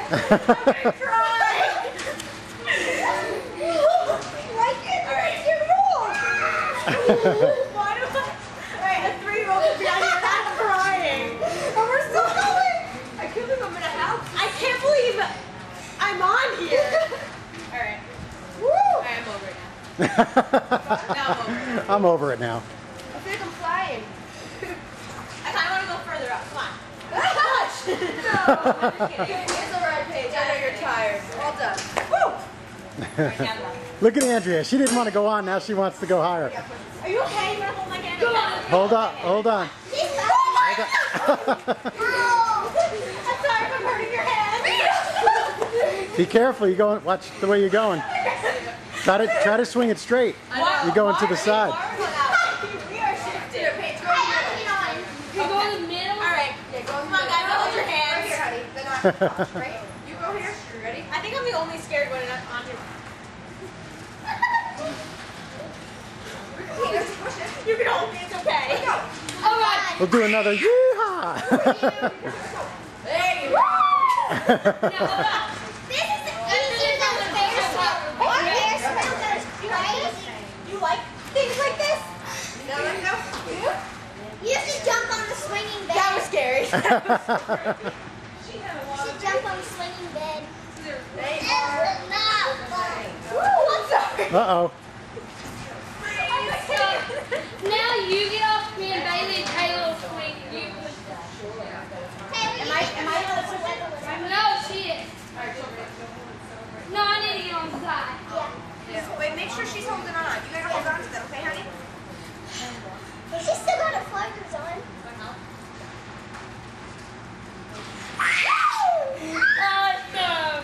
gonna cry. Like it? Alright, you're wrong. Why do I? Alright, a 3-year-old will be out here not crying. And we're still going. I can't believe I'm in a house. I can't believe I'm on here. Alright. Woo! I'm over it now. Now I'm over it. I'm over it now. I feel like I'm flying. I kind of want to go further up. Come on. Gosh! No, I'm just kidding. Here's the ride page. I know you're tired. All done. Woo! Right, now left. Look at Andrea. She didn't want to go on. Now she wants to go higher. Are you okay? You want to hold my hand? Go on. Hold on. Hold on. Oh my God! I'm sorry if I'm hurting your hand. Be careful. You going? Watch the way you're going. Try to swing it straight. You're going to the side. We are shifting. You go in the middle? Alright. Come on, guys. Hold your hands. Right here, honey. Then on. Right? You go here. You ready? I think I'm the only scared one on here. You can hold me. It's okay. Oh, God. We'll do another yeehaw. There you go. This is easier than the Ferris wheel. What? Ferris wheel goes crazy. You like things like this? No. You have to jump on the swinging bed. That was scary. She jumped on the swinging bed. They are not fun. I'm sorry. Uh-oh. Now you get off me and Bailey and Taylor will swing. Am I supposed to wiggle? No, she is. No, I need to get on the side. Yeah. Wait, make sure she's holding on. You gotta hold on to them, okay, honey? She's still got her flankers on. Awesome.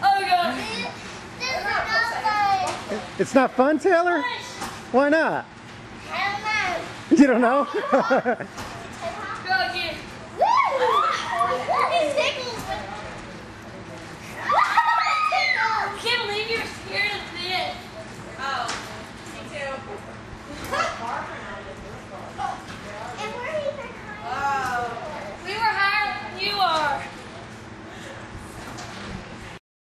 Oh, God. This is not fun. It's not fun, Taylor? Why not? I don't know. You don't know?